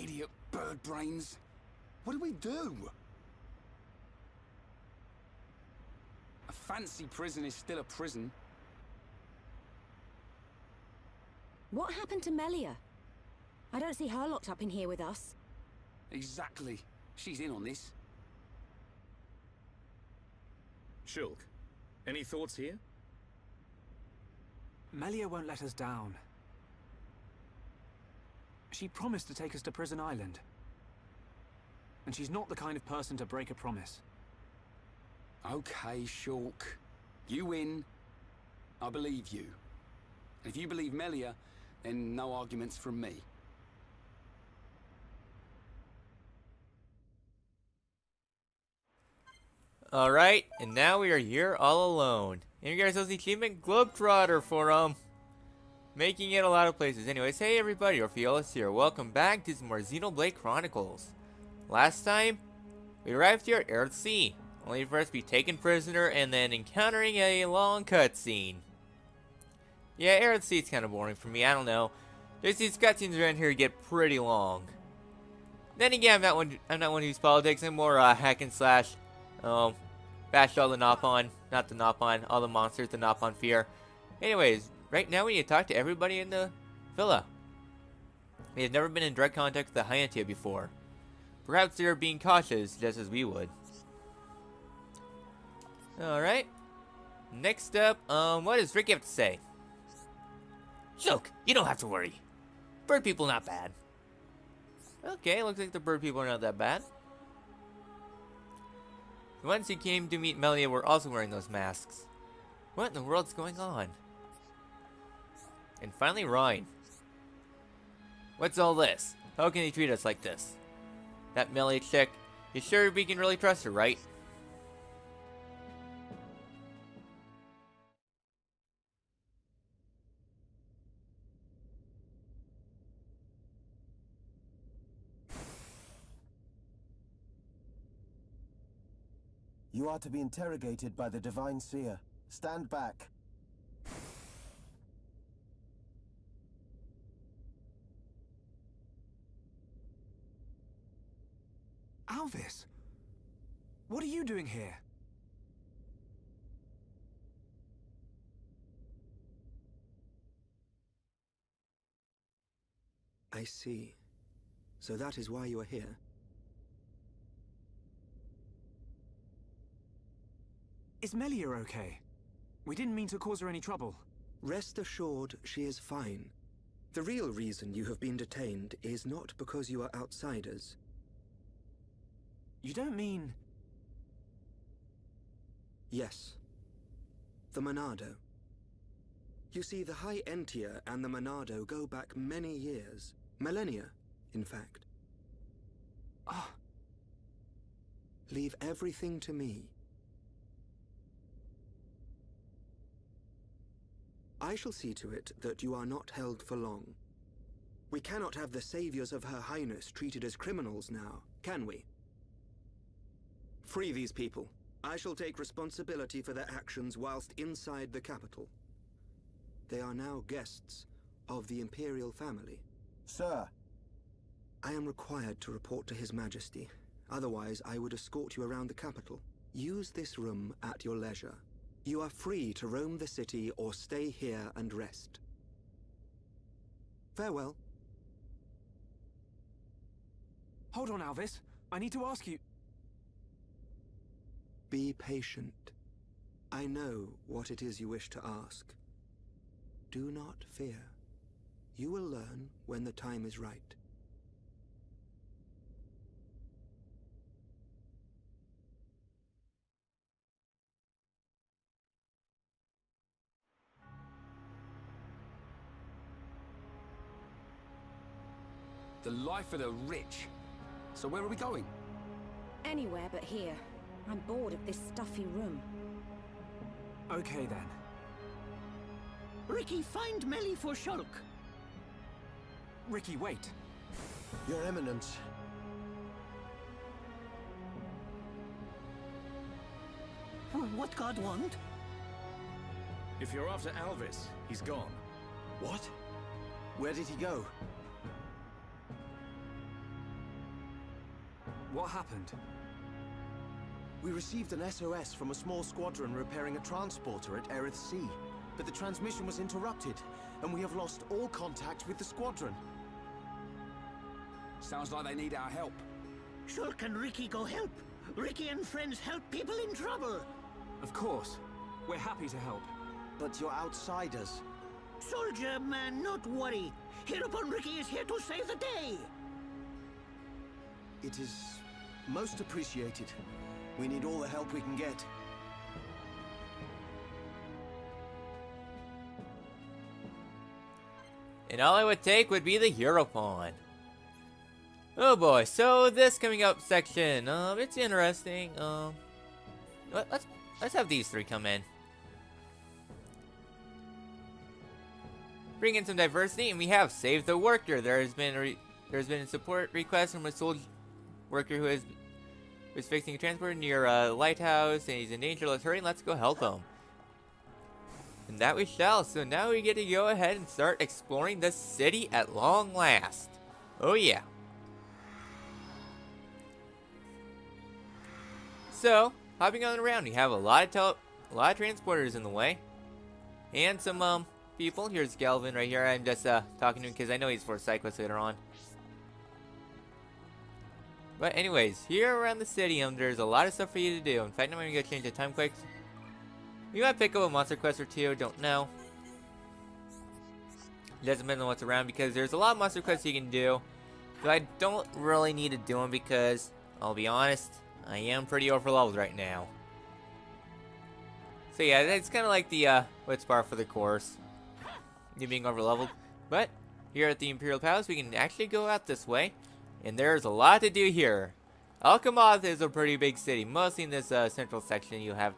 Idiot bird brains. What do we do? A fancy prison is still a prison. What happened to Melia? I don't see her locked up in here with us. Exactly. She's in on this. Shulk, any thoughts here? Melia won't let us down. She promised to take us to Prison Island. And she's not the kind of person to break a promise. Okay, Shulk. You win. I believe you. If you believe Melia, then no arguments from me. Alright, and now we are here all alone. And you guys know the achievement Globetrotter for making it a lot of places. Anyways, hey everybody, Orpheolus here. Welcome back to some more Xenoblade Chronicles. Last time, we arrived here at Earthsea, only for us to be taken prisoner and then encountering a long cutscene. Yeah, Earthsea's kind of boring for me, I don't know. Just these cutscenes around here get pretty long. Then again, I'm not one who's politics, I'm more hack and slash. Bash all the Nopon, not the Nopon, all the monsters the Nopon fear. Anyways, right now we need to talk to everybody in the villa. We have never been in direct contact with the Hyantia before. Perhaps they are being cautious, just as we would. Alright. Next up, what does Ricky have to say? Look, you don't have to worry. Bird people not bad. Okay, looks like the bird people are not that bad. The ones who came to meet Melia were also wearing those masks. What in the world's going on? And finally, Ryan. What's all this? How can he treat us like this? That Melia chick, you sure we can really trust her, right? You are to be interrogated by the Divine Seer. Stand back. Alvis! What are you doing here? I see. So that is why you are here. Is Melia okay? We didn't mean to cause her any trouble. Rest assured, she is fine. The real reason you have been detained is not because you are outsiders. You don't mean... Yes. The Monado. You see, the High Entia and the Monado go back many years. Millennia, in fact. Ah. Leave everything to me. I shall see to it that you are not held for long. We cannot have the saviors of Her Highness treated as criminals now, can we? Free these people. I shall take responsibility for their actions whilst inside the capital. They are now guests of the Imperial family. Sir. I am required to report to His Majesty. Otherwise, I would escort you around the capital. Use this room at your leisure. You are free to roam the city or stay here and rest. Farewell. Hold on, Alvis. I need to ask you... Be patient. I know what it is you wish to ask. Do not fear. You will learn when the time is right. The life of the rich. So where are we going? Anywhere but here. I'm bored of this stuffy room. Okay then. Ricky, find Melly for Shulk. Ricky, wait. Your Eminence. What God want? If you're after Alvis, he's gone. What? Where did he go? What happened? We received an SOS from a small squadron repairing a transporter at Erith Sea, but the transmission was interrupted, and we have lost all contact with the squadron. Sounds like they need our help. Shulk and Ricky go help. Ricky and friends help people in trouble. Of course. We're happy to help. But you're outsiders. Soldier man, not worry. Hereupon Ricky is here to save the day. It is most appreciated. We need all the help we can get. And all it would take would be the hero pawn. Oh boy, so this coming up section, it's interesting. Let's have these three come in. Bring in some diversity, and we have Save the Worker. There's been a support request from a soldier worker who is fixing a transport near a lighthouse, and he's in danger. Let's hurry and let's go help him. And that we shall. So now we get to go ahead and start exploring the city at long last. Oh yeah. So, hopping on around, we have a lot of transporters in the way, and some people. Here's Galvin right here. I'm just talking to him because I know he's for a side quest later on. But anyways, here around the city, there's a lot of stuff for you to do. In fact, I'm gonna go change the time quick. We might pick up a monster quest or two. Don't know. It doesn't depend on what's around because there's a lot of monster quests you can do. But I don't really need to do them because, I'll be honest, I am pretty overleveled right now. So yeah, it's kind of like the what's par for the course. You being overleveled. But here at the Imperial Palace, we can actually go out this way. And there's a lot to do here. Alchemath is a pretty big city, mostly in this central section you have.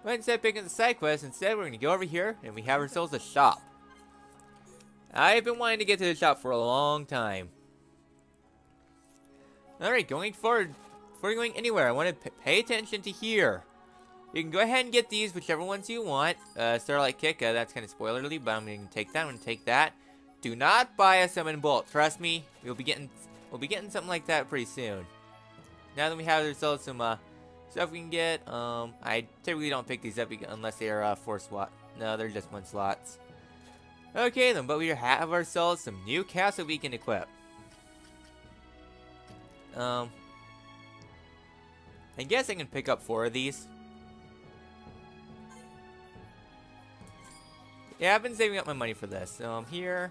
But instead of picking the side quest, instead we're going to go over here and we have ourselves a shop. I've been wanting to get to the shop for a long time. Alright, going forward, before going anywhere, I want to pay attention to here. You can go ahead and get these, whichever ones you want. Starlight Kick, that's kind of spoilerly, but I'm going to take that, I'm going to take that. Do not buy a Summon Bolt, trust me, we'll be getting something like that pretty soon. Now that we have ourselves some stuff we can get, I typically don't pick these up unless they are 4 slot. No, they're just 1 slots. Okay then, but we have ourselves some new casts that we can equip. I guess I can pick up 4 of these. Yeah, I've been saving up my money for this. So here.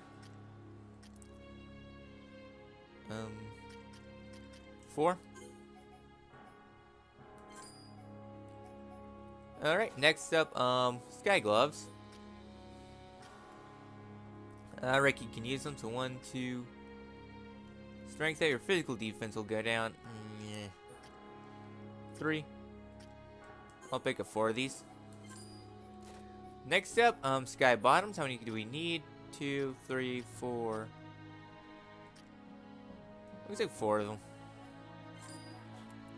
4. Alright, next up, Sky Gloves. Ricky can use them to 1, 2. Strength at your physical defense will go down. 3. I'll pick up 4 of these. Next up, Sky Bottoms. How many do we need? 2, 3, 4. Looks like 4 of them.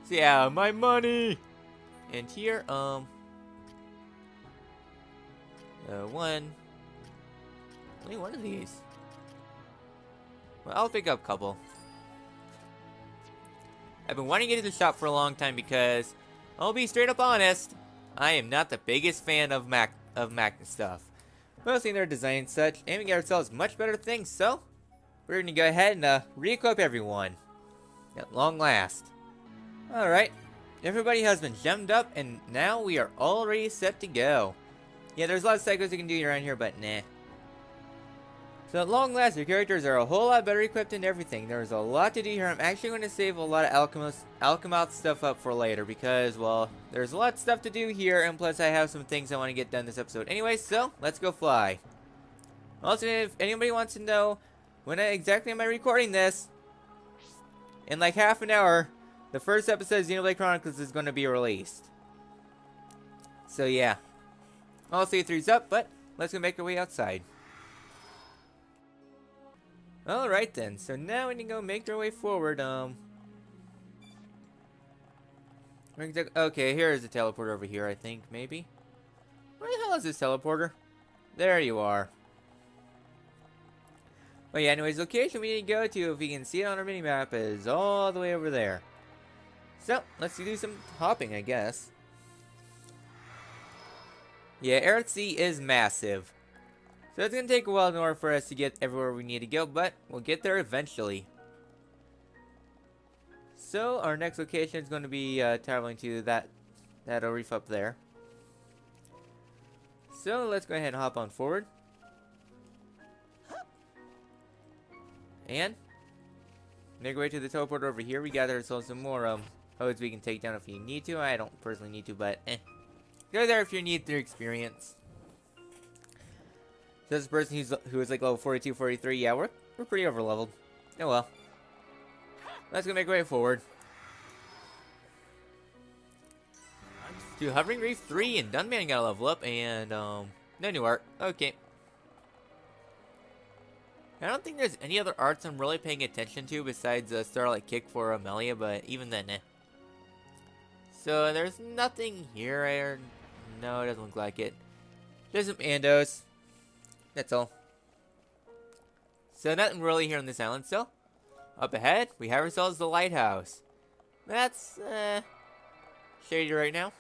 So yeah, my money! And here, 1. Only 1 of these. Well, I'll pick up a couple. I've been wanting to get to the shop for a long time because, I'll be straight up honest, I am not the biggest fan of Mac stuff. Mostly their design and such, and we get ourselves much better things, so we're gonna go ahead and re-equip everyone. At long last. Alright. Everybody has been gemmed up, and now we are already set to go. Yeah, there's a lot of cycles you can do around here, but nah. So at long last, your characters are a whole lot better equipped and everything. There's a lot to do here. I'm actually going to save a lot of Alchemath stuff up for later because, well, there's a lot of stuff to do here, and plus I have some things I want to get done this episode. Anyway, so let's go fly. Also, if anybody wants to know when exactly am I recording this, in like half an hour, the first episode of Xenoblade Chronicles is going to be released. So yeah, I'll see 3's up, but let's go make our way outside. Alright then, so now we can go make our way forward. Okay, here is the teleporter over here, I think, maybe. Where the hell is this teleporter? There you are. Oh yeah, anyways, location we need to go to, if we can see it on our mini-map, is all the way over there. So, let's do some hopping, I guess. Yeah, Earthsea is massive. So it's going to take a while in order for us to get everywhere we need to go, but we'll get there eventually. So, our next location is going to be traveling to that reef up there. So, let's go ahead and hop on forward. And make our way to the teleporter over here. We gather ourselves some more hoes we can take down if you need to. I don't personally need to, but go there if you need their experience. So this person who is like level 42, 43, yeah, we're pretty over leveled. Oh well. Let's go make our way forward. To Hovering Reef 3 and Dunman got a level up and no new art. Okay. I don't think there's any other arts I'm really paying attention to besides Starlight Kick for Amelia, but even then, So there's nothing here. No, it doesn't look like it. There's some Andos. That's all. So nothing really here on this island. So up ahead, we have ourselves the lighthouse. That's shady right now.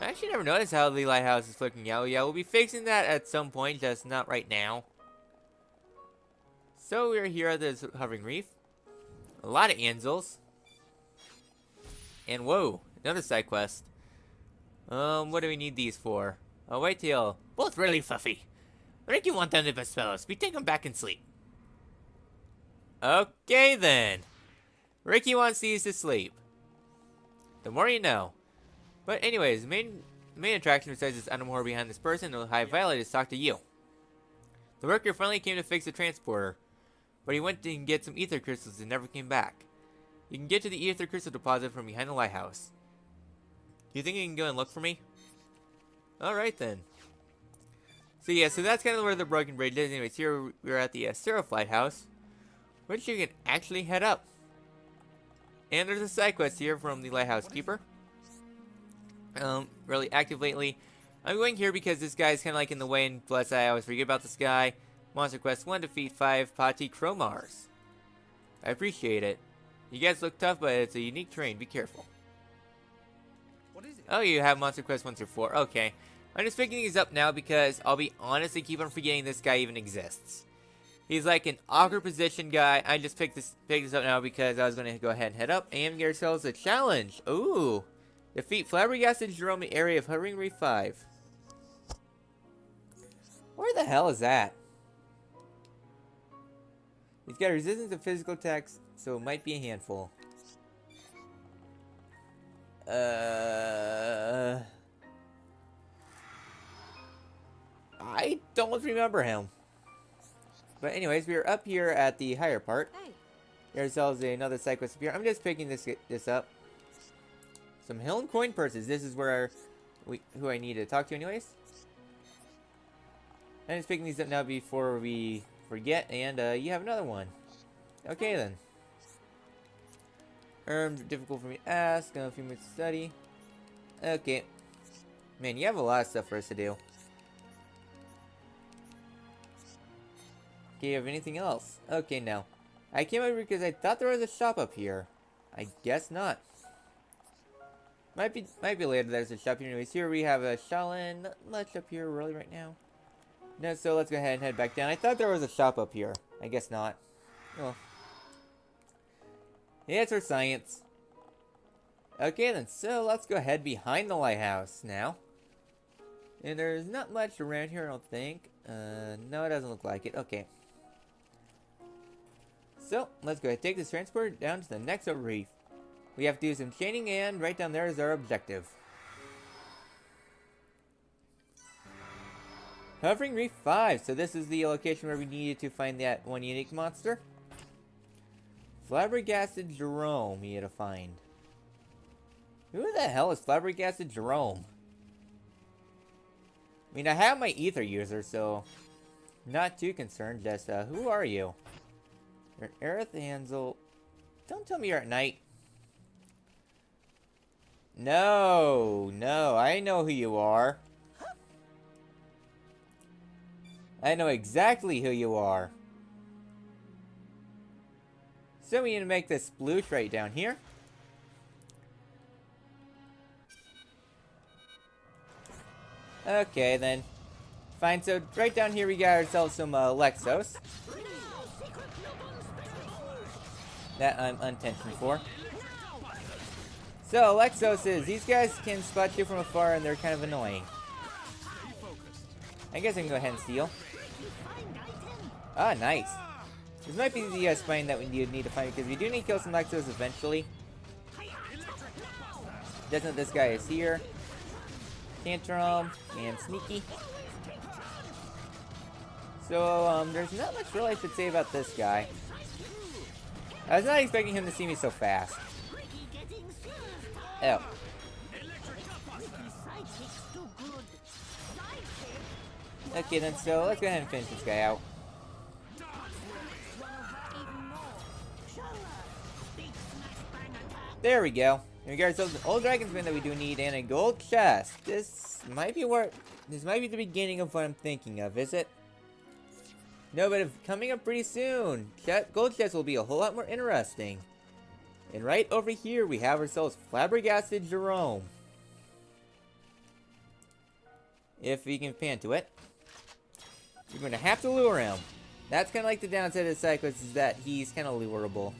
I actually never noticed how the lighthouse is looking out. Yeah, we'll be fixing that at some point, just not right now. So we're here at this Hovering Reef. A lot of Anzels. And whoa, another side quest. What do we need these for? Oh, wait till. Both really fluffy. Ricky want them to best fellows. We take them back and sleep. Okay then. Ricky wants these to sleep. The more you know. But anyways, the main attraction besides this animal horror behind this person, the High Violet, is talk to you. The worker finally came to fix the transporter, but he went to get some ether crystals and never came back. You can get to the ether crystal deposit from behind the lighthouse. Do you think you can go and look for me? Alright then. So yeah, so that's kind of where the broken bridge is. Anyways, here we're at the Seraph Lighthouse, which you can actually head up. And there's a side quest here from the Lighthouse Keeper. Really active lately. I'm going here because this guy is kind of like in the way, and plus I always forget about this guy. Monster Quest 1, defeat 5 Pati Cromars. I appreciate it. You guys look tough, but it's a unique terrain. Be careful. What is it? Oh, you have Monster Quest 1 through 4. Okay. I'm just picking these up now because I'll be honest, I keep on forgetting this guy even exists. He's like an awkward position guy. I just picked this up now because I was going to go ahead and head up and get ourselves a challenge. Ooh. Defeat Flabbergasted Jerome in the area of Hovering Reef 5. Where the hell is that? He's got resistance to physical attacks, so it might be a handful. I don't remember him. But anyways, we're up here at the higher part. There's also another side quest up here. I'm just picking this up. Some Helm coin purses. This is where who I need to talk to anyways. I'm just picking these up now before we forget. And you have another one. Okay then. Difficult for me to ask. A few minutes to study. Okay. Man, you have a lot of stuff for us to do. Okay, you have anything else? Okay, now. I came over because I thought there was a shop up here. I guess not. Might be later there's a shop here. Anyways, here we have a Shaolin. Not much up here really right now. No, so let's go ahead and head back down. I thought there was a shop up here. I guess not. Oh. Yeah, it's for science. Okay then, so let's go ahead behind the lighthouse now. And there's not much around here, I don't think. No, it doesn't look like it. Okay. So, let's go ahead and take this transporter down to the next reef. We have to do some chaining, and right down there is our objective. Hovering Reef 5. So this is the location where we needed to find that one unique monster. Flabbergasted Jerome we had to find. Who the hell is Flabbergasted Jerome? I mean, I have my ether user, so not too concerned. Just, who are you? You're Aerith Ansel. Don't tell me you're at night. No, I know who you are. I know exactly who you are. So we need to make this sploosh right down here. Okay, then. Fine, so right down here we got ourselves some Lexos. That I'm untentioned for. So, Lexos is, these guys can spot you from afar and they're kind of annoying. I guess I can go ahead and steal. Ah, nice. This might be the spine that we need to find because we do need to kill some Lexos eventually. Doesn't this guy is here. Tantrum and Sneaky. So, there's not much really I should say about this guy. I was not expecting him to see me so fast. Oh. Okay then, so let's go ahead and finish this guy out. There we go. We got ourselves an old dragon spin that we do need and a gold chest. This might be the beginning of what I'm thinking of, is it? No, but coming up pretty soon. Gold chest will be a whole lot more interesting. And right over here we have ourselves Flabbergasted Jerome. If we can pan to it. You're going to have to lure him. That's kind of like the downside of Cyclops, is that he's kind of lureable.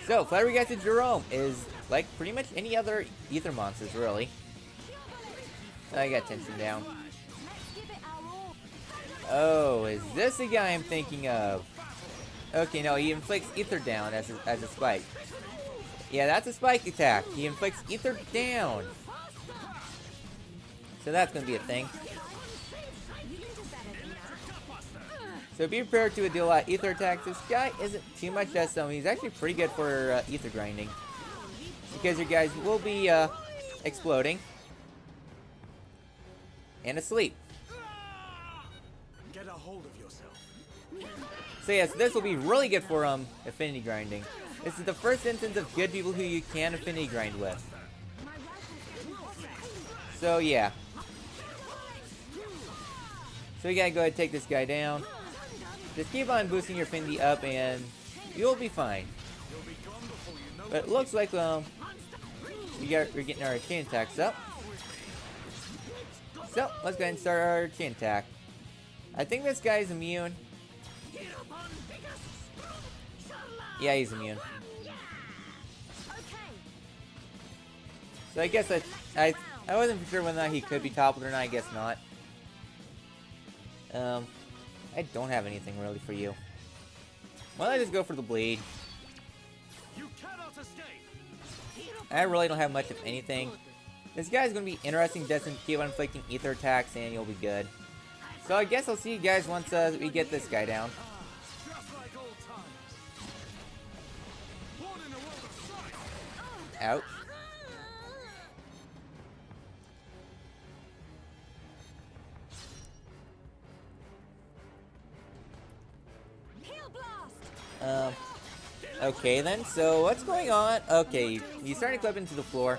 So, Flabbergasted Jerome is like pretty much any other ether monsters, really. I got tension down. Oh, is this the guy I'm thinking of? Okay, no, he inflicts ether down as a spike. Yeah, that's a spike attack. He inflicts ether down. So that's going to be a thing. So be prepared to deal a lot of ether attacks. This guy isn't too much as some. He's actually pretty good for ether grinding. Because your guys will be exploding. And asleep. Get a hold of yourself. So yes, this will be really good for affinity grinding. This is the first instance of good people who you can affinity grind with. So yeah. So we gotta go ahead and take this guy down. Just keep on boosting your affinity up and you'll be fine. But it looks like we're getting our chain attacks up. So let's go ahead and start our chain attack. I think this guy's immune. Yeah, he's immune. So I guess I wasn't for sure whether or not he could be toppled or not. I guess not. I don't have anything really for you. Why don't I just go for the bleed? I really don't have much of anything. This guy's gonna be interesting. Doesn't keep on inflicting ether attacks, and you'll be good. So I guess I'll see you guys once we get this guy down. Out. Okay then, so what's going on? Okay, he's starting to clip into the floor.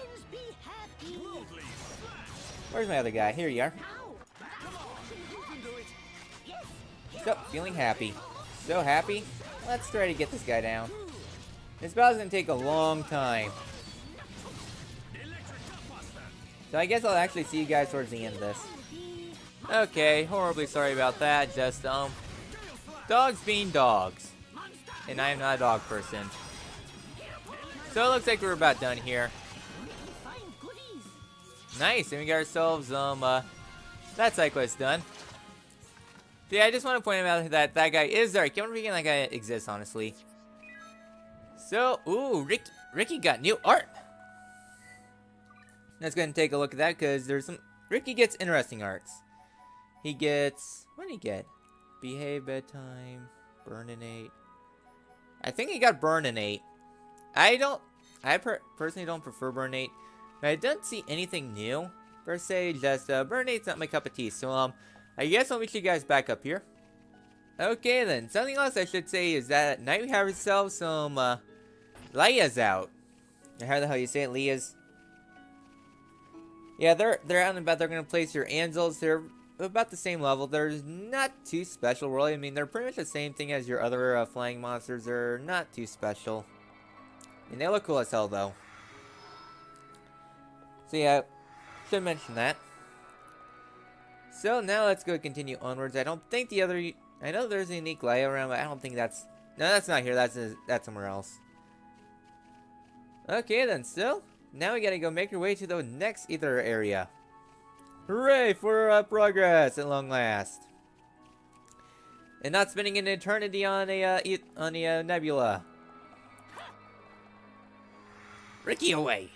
Where's my other guy? Here you are. So, feeling happy. So happy. Let's try to get this guy down. This battle's gonna take a long time. So I guess I'll actually see you guys towards the end of this. Okay, horribly sorry about that. Just, dogs being dogs. And I am not a dog person. So it looks like we're about done here. Nice, and we got ourselves, that cycle is done. So yeah, I just want to point out that that guy is there. I can't forget that guy exists, honestly. So, ooh, Ricky got new art. Let's go ahead and take a look at that, because there's some... Ricky gets interesting arts. He gets... What did he get? Behave bedtime, burninate. I think he got burninate. I personally don't prefer burninate. But I don't see anything new, per se. Just, burninate's not my cup of tea. So, I guess I'll meet you guys back up here. Okay, then. Something else I should say is that at night we have ourselves some, Leias out. Or how the hell you say it, Leias? Yeah, they're out and about. They're gonna place your Anzels. They're about the same level. They're not too special, really. I mean, they're pretty much the same thing as your other flying monsters. They're not too special. And they look cool as hell, though. So yeah, should mention that. So now let's go continue onwards. I don't think the other... I know there's a unique layer around, but I don't think that's... No, that's not here. That's somewhere else. Okay, then. So, now we gotta go make our way to the next Ether area. Hooray for progress at long last. And not spending an eternity on a nebula. Ricky away.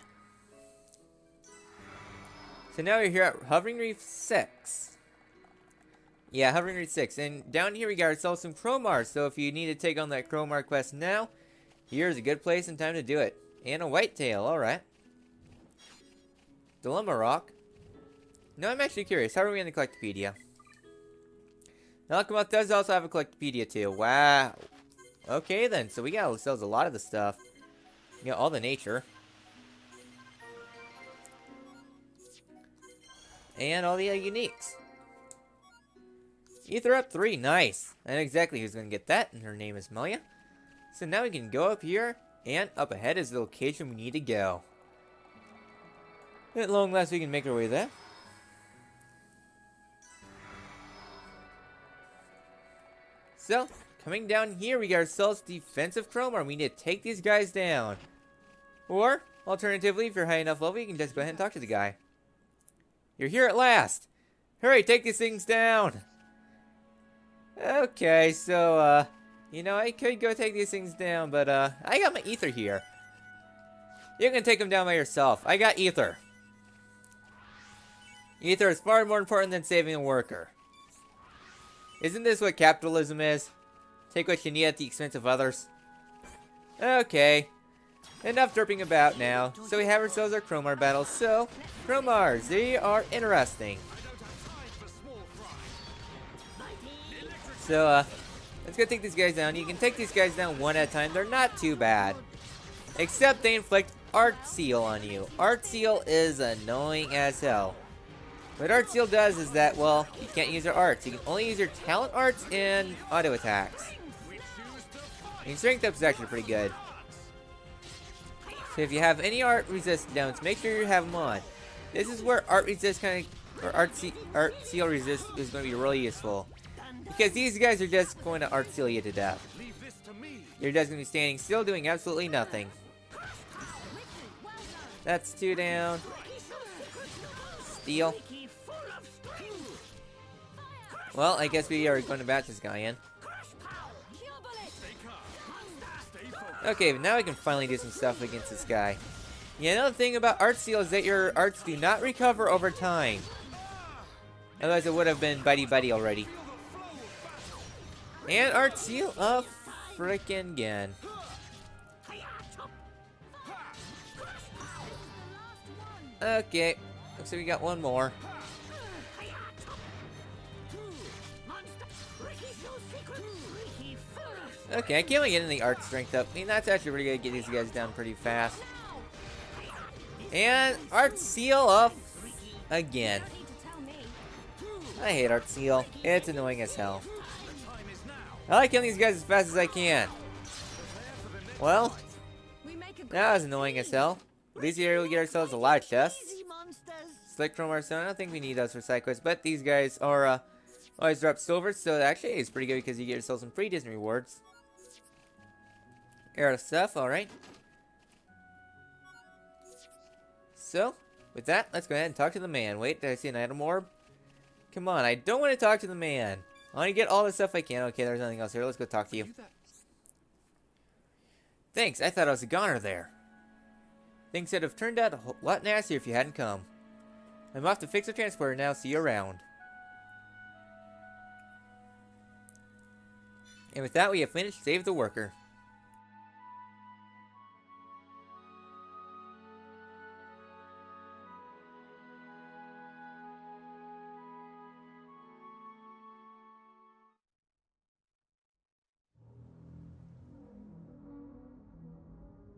So now we're here at Hovering Reef 6. Yeah, Hovering Reef 6. And down here we got ourselves some Chromars. So if you need to take on that Chromar quest now, here's a good place and time to do it. And a whitetail, alright. Dilemma Rock. Now I'm actually curious, how are we in the Collectopedia? Alchemist does also have a Collectopedia too. Wow. Okay then, so we got ourselves a lot of the stuff. We got all the nature. And all the uniques. Ether up 3, nice. I know exactly who's gonna get that, and her name is Melia. So now we can go up here, and up ahead is the location we need to go. At long last we can make our way there. So, coming down here we got ourselves defensive Chromar. We need to take these guys down. Or, alternatively, if you're high enough level, you can just go ahead and talk to the guy. You're here at last! Hurry, take these things down! Okay, so, you know, I could go take these things down, but, I got my ether here. You can take them down by yourself. I got ether. Ether is far more important than saving a worker. Isn't this what capitalism is? Take what you need at the expense of others? Okay. Enough derping about now. So we have ourselves our Chromar battles. So, Chromars, they are interesting. So, let's go take these guys down. You can take these guys down one at a time. They're not too bad. Except they inflict Art Seal on you. Art Seal is annoying as hell. What Art Seal does is that, well, you can't use your arts. You can only use your talent arts and auto attacks. And strength up is actually pretty good. So if you have any art resist downs, make sure you have them on. This is where art resist or art seal resist is going to be really useful. Because these guys are just going to art seal you to death. You're just going to be standing still doing absolutely nothing. That's 2 down. Steal. Well, I guess we are going to batch this guy in. Okay, but now we can finally do some stuff against this guy. Yeah, another thing about Art Seal is that your arts do not recover over time. Otherwise it would have been buddy already. And Art Seal up frickin' again. Okay, looks like we got one more. Okay, I can't really get any art strength up. I mean, that's actually pretty good to get these guys down pretty fast. And Art Seal up again. I hate Art Seal. It's annoying as hell. I like killing these guys as fast as I can. Well, that was annoying as hell. At least here we'll get ourselves a lot of chests. Slick from our stone. I don't think we need those for side quests, but these guys are always drop silver, so actually it's pretty good because you get yourself some free Disney rewards. Air stuff, alright. So, with that, let's go ahead and talk to the man. Wait, did I see an item orb? Come on, I don't want to talk to the man. I want to get all the stuff I can. Okay, there's nothing else here. Let's go talk to you. Thanks, I thought I was a goner there. Things would have turned out a lot nastier if you hadn't come. I'm off to fix the transporter now, see you around. And with that, we have finished Save the Worker.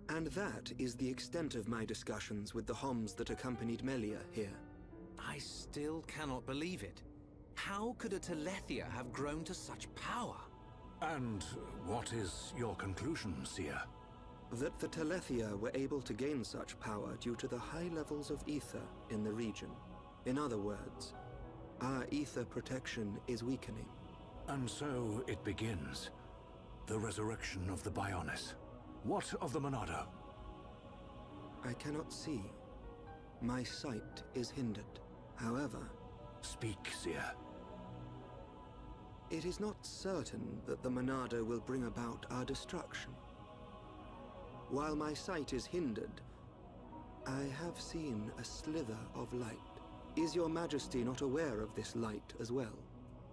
And that is the extent of my discussions with the Homs that accompanied Melia here. I still cannot believe it. How could a Telethia have grown to such power? And what is your conclusion, Seer? That the Telethia were able to gain such power due to the high levels of ether in the region. In other words, our ether protection is weakening. And so it begins. The resurrection of the Bionis. What of the Monado? I cannot see. My sight is hindered. However, Speak, Seer. it is not certain that the Monado will bring about our destruction. While my sight is hindered, I have seen a slither of light. Is your Majesty not aware of this light as well?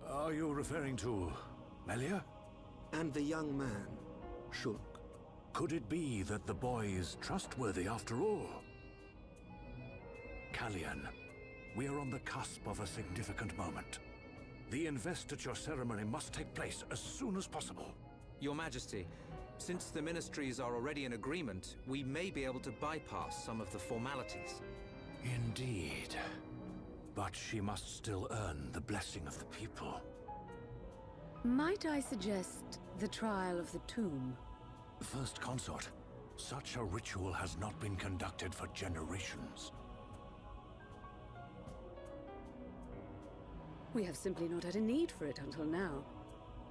Are you referring to Melia? And the young man, Shulk. Could it be that the boy is trustworthy after all? Kallian, we are on the cusp of a significant moment. The investiture ceremony must take place as soon as possible. Your Majesty, since the ministries are already in agreement, we may be able to bypass some of the formalities. Indeed. But she must still earn the blessing of the people. Might I suggest the trial of the tomb? First Consort, such a ritual has not been conducted for generations. We have simply not had a need for it until now.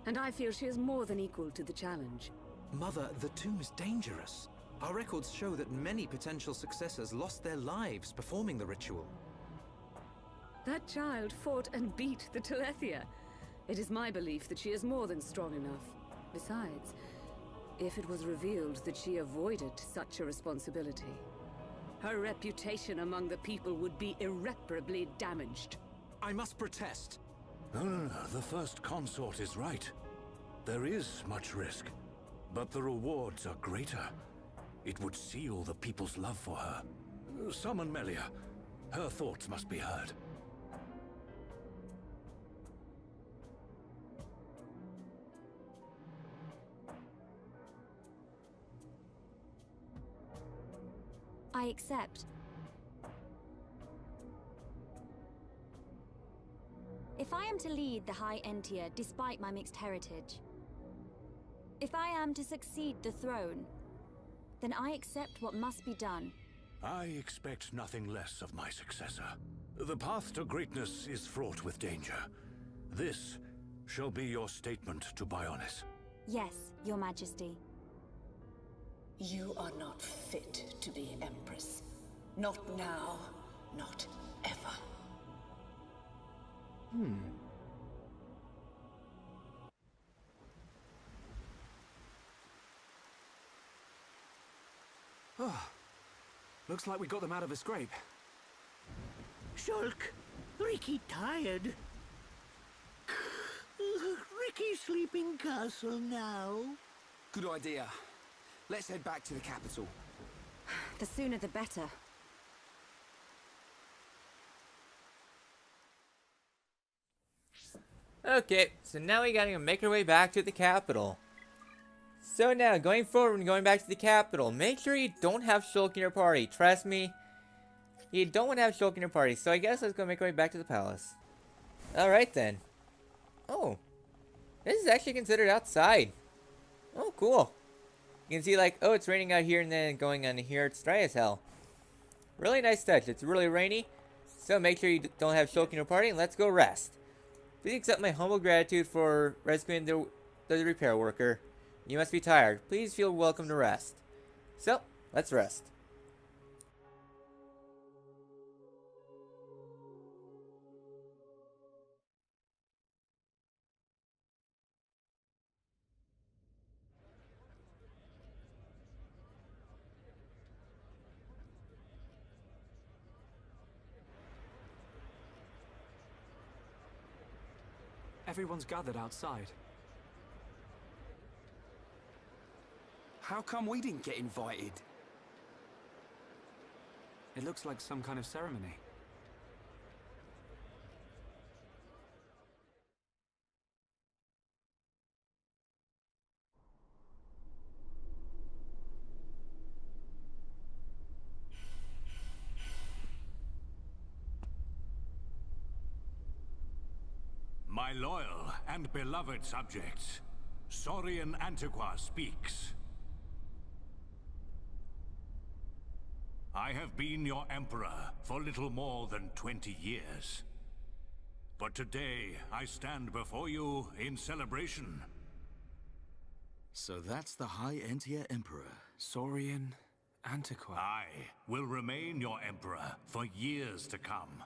And I feel she is more than equal to the challenge. Mother, the tomb is dangerous. Our records show that many potential successors lost their lives performing the ritual. That child fought and beat the Telethia. It is my belief that she is more than strong enough. Besides, if it was revealed that she avoided such a responsibility, her reputation among the people would be irreparably damaged. I must protest. No, the First Consort is right. There is much risk, but the rewards are greater. It would seal the people's love for her. Summon Melia. Her thoughts must be heard. I accept. If I am to lead the High Entia despite my mixed heritage, if I am to succeed the throne, then I accept what must be done. I expect nothing less of my successor. The path to greatness is fraught with danger. This shall be your statement to Bionis. Yes, Your Majesty. You are not fit to be Empress. Not now, not ever. Looks like we got them out of a scrape. Shulk, Ricky tired. Ricky sleeping castle now. Good idea. Let's head back to the capital. The sooner the better. Okay, so now we gotta make our way back to the capital. So now, going forward and going back to the capital, make sure you don't have Shulk in your party. Trust me, you don't want to have Shulk in your party. So I guess let's go make our way back to the palace. Alright then. Oh, this is actually considered outside. Oh, cool. You can see like, oh, it's raining out here, and then going on here, it's dry as hell. Really nice touch. It's really rainy. So make sure you don't have Shulk in your party, and let's go rest. Please accept my humble gratitude for rescuing the repair worker. You must be tired. Please feel welcome to rest. So, let's rest. Everyone's gathered outside. How come we didn't get invited? It looks like some kind of ceremony. My loyal and beloved subjects, Saurian Antiqua speaks. I have been your emperor for little more than 20 years. But today, I stand before you in celebration. So that's the High Entia Emperor. Saurian Antiqua. I will remain your emperor for years to come.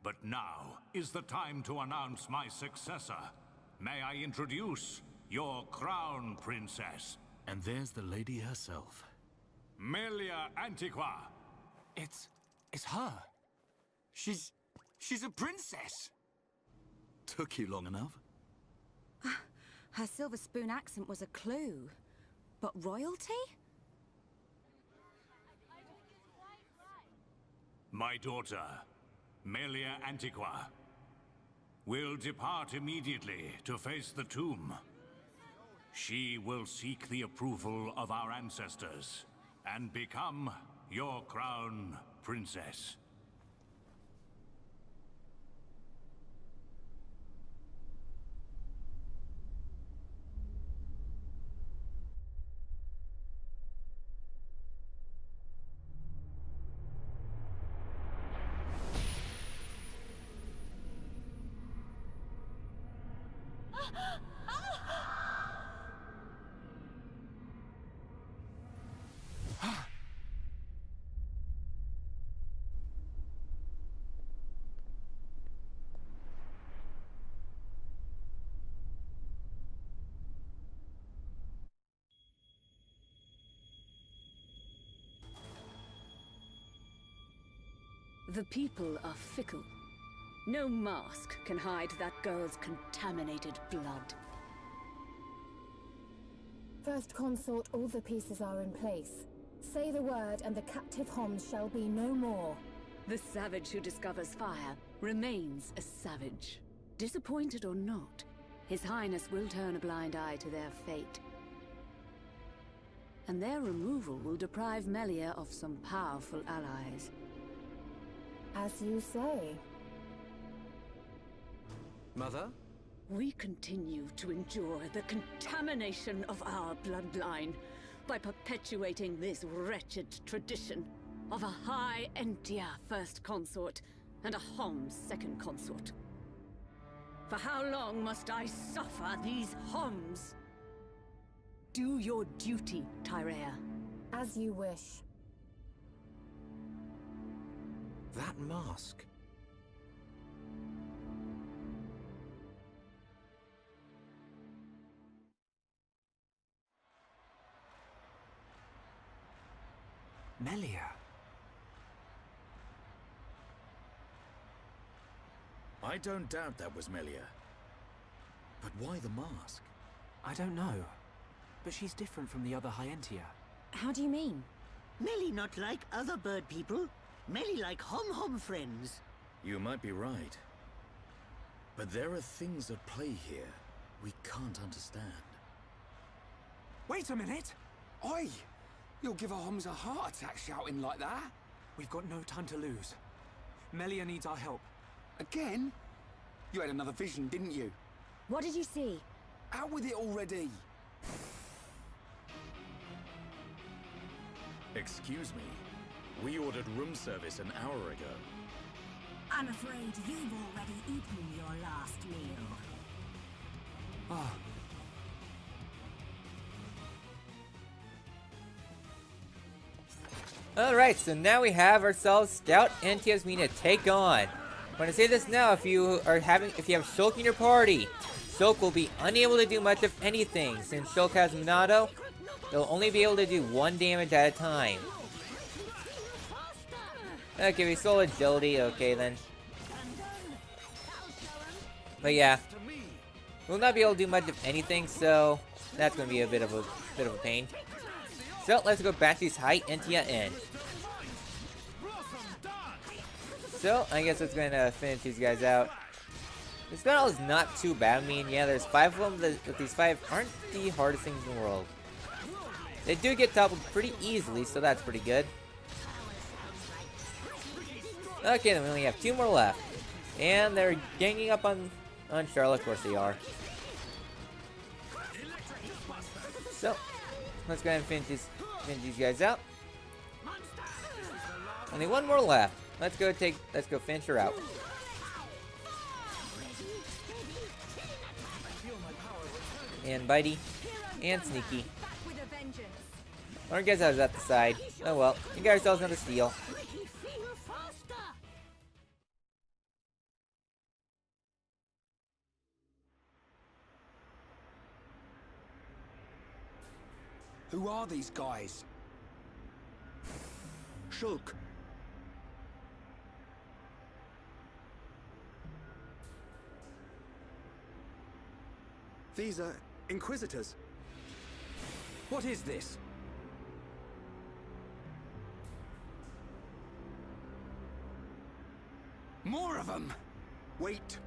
But now is the time to announce my successor. May I introduce your crown princess? And there's the lady herself. Melia Antiqua. It's her. She's a princess. Took you long enough? Her silver spoon accent was a clue. But royalty? My daughter, Melia Antiqua, will depart immediately to face the tomb. She will seek the approval of our ancestors and become your crown princess. The people are fickle. No mask can hide that girl's contaminated blood. First Consort, all the pieces are in place. Say the word and the captive Homs shall be no more. The savage who discovers fire remains a savage. Disappointed or not, His Highness will turn a blind eye to their fate. And their removal will deprive Melia of some powerful allies. As you say. Mother? We continue to endure the contamination of our bloodline by perpetuating this wretched tradition of a High Entia First Consort and a Homs Second Consort. For how long must I suffer these Homs? Do your duty, Tyrea. As you wish. That mask. Melia. I don't doubt that was Melia. But why the mask? I don't know. But she's different from the other Hyentia. How do you mean? Melly not like other bird people. Melly like hom-hom friends. You might be right. But there are things at play here we can't understand. Wait a minute! Oi! You'll give our Homs a heart attack shouting like that. We've got no time to lose. Melia needs our help. Again? You had another vision, didn't you? What did you see? Out with it already! Excuse me. We ordered room service an hour ago. I'm afraid you've already eaten your last meal. Ah. Alright, so now we have ourselves Scout and Tiasmina take on. I'm gonna say this now, if you have Shulk in your party, Shulk will be unable to do much of anything. Since Shulk has Minato, they'll only be able to do 1 damage at a time. Okay, we stole agility, okay then. But yeah, we'll not be able to do much of anything, so that's gonna be a bit of a pain. So let's go back to these High Entia Inn. So I guess it's gonna finish these guys out. This battle is not too bad. I mean, yeah, there's 5 of them, but these 5 aren't the hardest things in the world. They do get toppled pretty easily, so that's pretty good. Okay, then we only have 2 more left. And they're ganging up on On Charlotte, of course they are. So, let's go ahead and finish these guys out. Only one more left. Let's go finish her out. And bitey. And sneaky. Alright guys, I was at the side. Oh well. You got yourselves another steal. Who are these guys? Shulk. These are Inquisitors. What is this? More of them! Wait.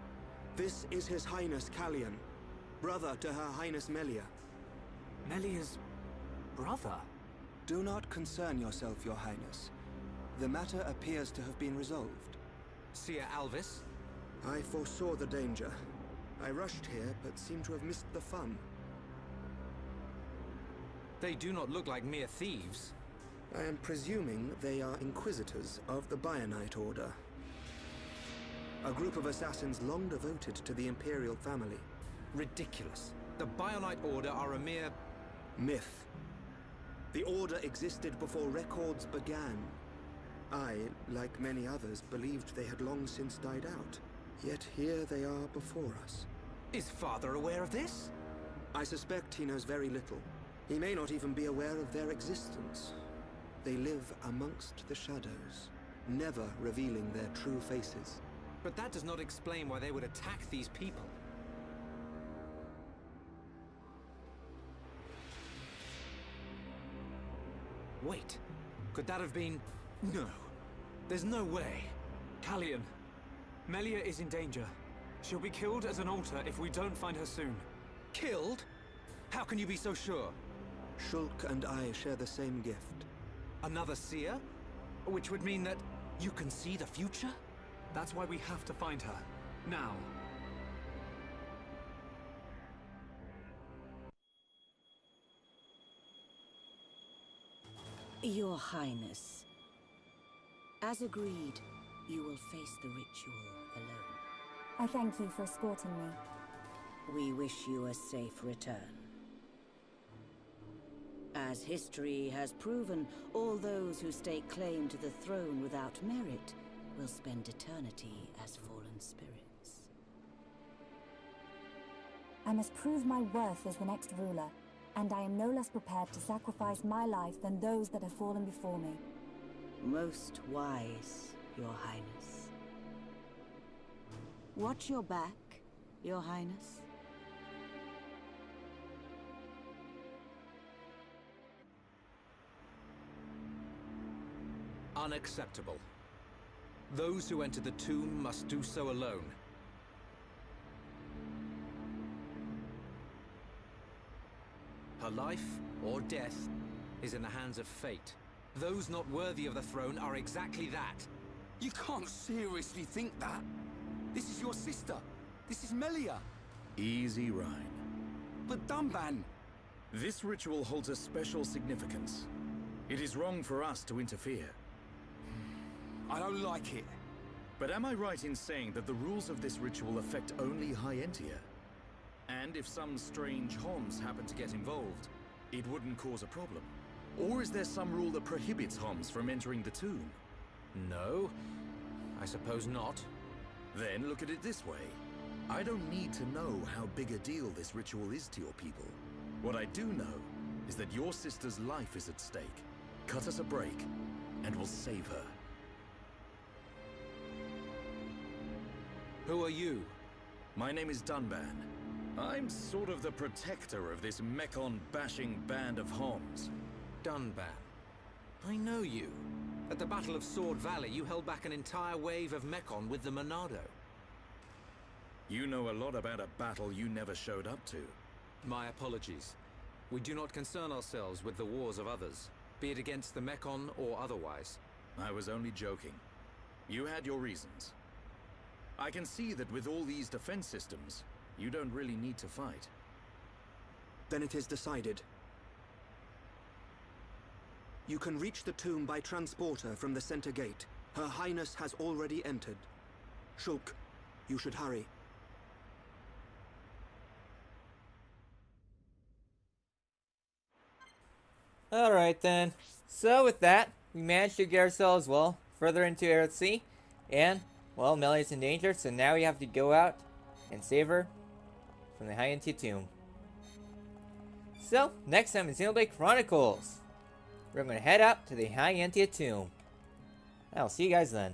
This is His Highness Callian, brother to Her Highness Melia. Melia's brother? Do not concern yourself, Your Highness. The matter appears to have been resolved. Seer Alvis? I foresaw the danger. I rushed here, but seem to have missed the fun. They do not look like mere thieves. I am presuming they are Inquisitors of the Bionite Order. A group of assassins long devoted to the Imperial family. Ridiculous. The Bionite Order are a mere... myth. The Order existed before records began. I, like many others, believed they had long since died out. Yet here they are before us. Is Father aware of this? I suspect he knows very little. He may not even be aware of their existence. They live amongst the shadows, never revealing their true faces. But that does not explain why they would attack these people. Wait, could that have been... No. There's no way. Callian, Melia is in danger. She'll be killed at an altar if we don't find her soon. Killed? How can you be so sure? Shulk and I share the same gift. Another seer? Which would mean that you can see the future? That's why we have to find her. Now. Your Highness, as agreed, you will face the ritual alone. I thank you for escorting me. We wish you a safe return. As history has proven, all those who stake claim to the throne without merit will spend eternity as fallen spirits. I must prove my worth as the next ruler, and I am no less prepared to sacrifice my life than those that have fallen before me. Most wise, Your Highness. Watch your back, Your Highness. Unacceptable. Those who enter the tomb must do so alone. Her life, or death, is in the hands of fate. Those not worthy of the throne are exactly that. You can't seriously think that. This is your sister. This is Melia. Easy, Rhine. But Dunban... This ritual holds a special significance. It is wrong for us to interfere. I don't like it. But am I right in saying that the rules of this ritual affect only High Entia? And if some strange Homs happen to get involved, it wouldn't cause a problem? Or is there some rule that prohibits Homs from entering the tomb? No, I suppose not. Then look at it this way. I don't need to know how big a deal this ritual is to your people. What I do know is that your sister's life is at stake. Cut us a break, and we'll save her. Who are you? My name is Dunban. I'm sort of the protector of this Mekon-bashing band of Homs. Dunban. I know you. At the Battle of Sword Valley, you held back an entire wave of Mekon with the Monado. You know a lot about a battle you never showed up to. My apologies. We do not concern ourselves with the wars of others, be it against the Mekon or otherwise. I was only joking. You had your reasons. I can see that with all these defense systems, you don't really need to fight. Then it is decided. You can reach the tomb by transporter from the center gate. Her Highness has already entered. Shulk, you should hurry. Alright then. So with that, we managed to get ourselves, well, further into Earthsea. And, well, Melia's in danger, so now we have to go out and save her from the High Entia tomb. So, next time in Xenoblade Chronicles, we're going to head up to the High Entia tomb. I'll see you guys then.